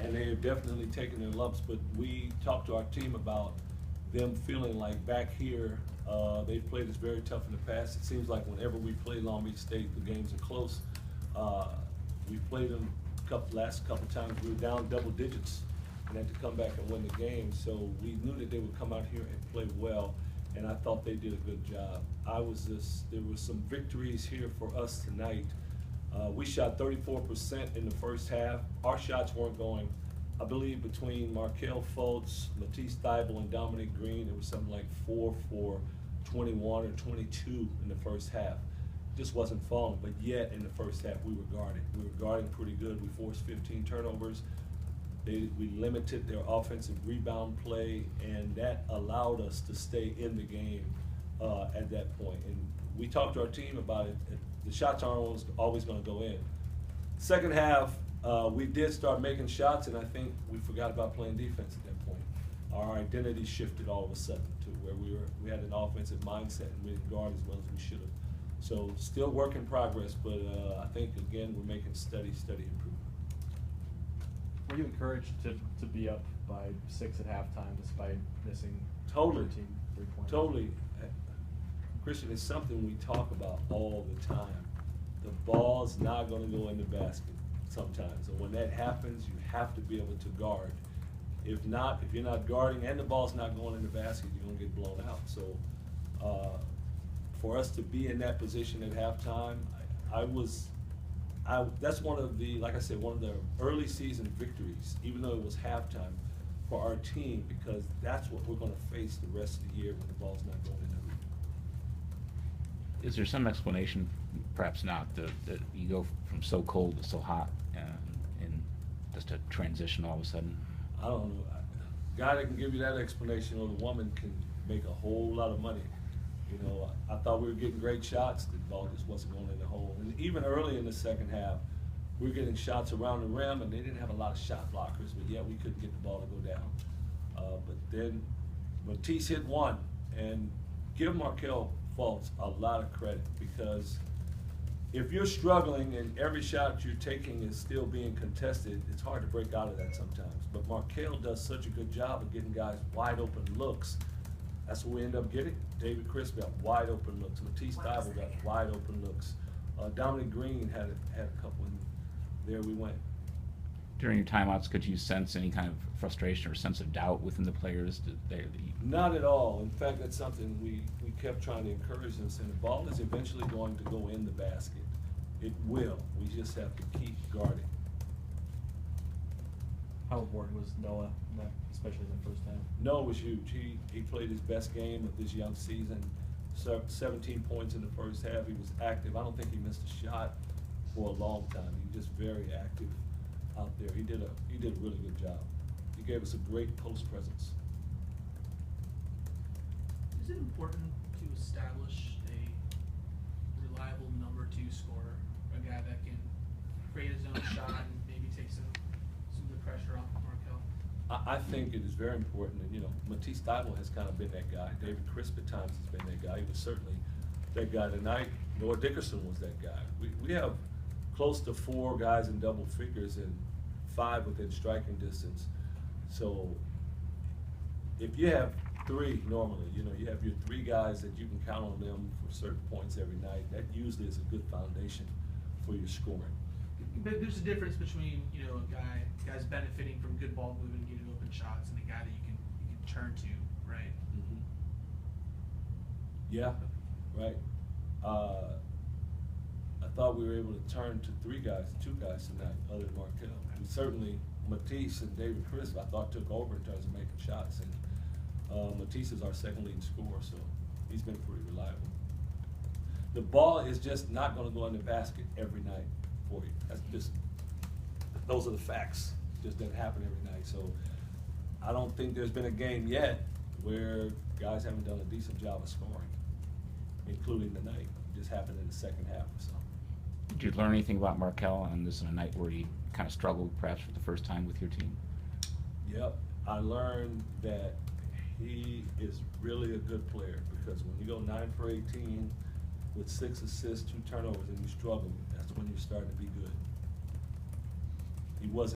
and they have definitely taken their lumps, but we talked to our team about them feeling like back here, they've played us very tough in the past. It seems like whenever we play Long Beach State, the games are close. We played them last couple times, we were down double digits and had to come back and win the game. So we knew that they would come out here and play well, and I thought they did a good job. There were some victories here for us tonight. We shot 34% in the first half. Our shots weren't going. I believe between Markel Fultz, Matisse Thibault, and Dominic Green, it was something like 4 for 21 or 22 in the first half. Just wasn't falling, but yet in the first half we were guarding. We were guarding pretty good. We forced 15 turnovers. We limited their offensive rebound play, and that allowed us to stay in the game at that point. And we talked to our team about it. The shots aren't always going to go in. Second half, we did start making shots, and I think we forgot about playing defense at that point. Our identity shifted all of a sudden to where we had an offensive mindset, and we didn't guard as well as we should have. So still work in progress, but I think, again, we're making steady improvement. Were you encouraged to be up by 6 at halftime despite missing Totally. 13 3-pointers? Totally. Christian, it's something we talk about all the time. The ball's not going to go in the basket sometimes. And when that happens, you have to be able to guard. If not, if you're not guarding and the ball's not going in the basket, you're going to get blown out. So for us to be in that position at halftime, that's one of the, like I said, one of the early season victories, even though it was halftime, for our team, because that's what we're going to face the rest of the year when the ball's not going in the hoop. Is there some explanation, perhaps not, that you go from so cold to so hot and just a transition all of a sudden? I don't know. A guy that can give you that explanation, or the woman, can make a whole lot of money. You know, I thought we were getting great shots. The ball just wasn't going in the hole. And even early in the second half, we were getting shots around the rim, and they didn't have a lot of shot blockers, but yet we couldn't get the ball to go down. But then Matisse hit one, and give Markel Fultz a lot of credit, because if you're struggling and every shot you're taking is still being contested, it's hard to break out of that sometimes. But Markel does such a good job of getting guys wide open looks. That's what we end up getting. David Crisp got wide open looks. Matisse Thibault got wide open looks. Dominic Green had a couple, and there we went. During your timeouts, could you sense any kind of frustration or sense of doubt within the players? Not at all. In fact, that's something we kept trying to encourage them, saying the ball is eventually going to go in the basket. It will. We just have to keep guarding. How important was Noah, especially in the first half? Noah was huge. He played his best game of this young season. 17 points in the first half. He was active. I don't think he missed a shot for a long time. He was just very active out there. He did a really good job. He gave us a great post presence. Is it important to establish a reliable number 2 scorer, a guy that can create his own shot and maybe take some of the pressure off Markel? I think it is very important, and Matisse Thibault has kind of been that guy. David Crisp at times has been that guy. He was certainly that guy tonight. Noah Dickerson was that guy. We have close to 4 guys in double figures and 5 within striking distance. So if you have 3 normally, you have your 3 guys that you can count on them for certain points every night. That usually is a good foundation for your scoring. But there's a difference between a guy's benefiting from good ball movement and getting open shots, and a guy that you can turn to, right? Mm-hmm. Yeah, right. I thought we were able to turn to 2 guys tonight, other than Markel. And certainly Matisse and David Crisp, I thought, took over in terms of making shots. And Matisse is our second leading scorer, so he's been pretty reliable. The ball is just not going to go in the basket every night for you. Those are the facts. It just doesn't happen every night. So I don't think there's been a game yet where guys haven't done a decent job of scoring, including tonight. It just happened in the second half or so. Did you learn anything about Markel on this in a night where he kind of struggled perhaps for the first time with your team? Yep. I learned that he is really a good player, because when you go 9 for 18 with 6 assists, 2 turnovers, and you struggle, that's when you're starting to be good. He wasn't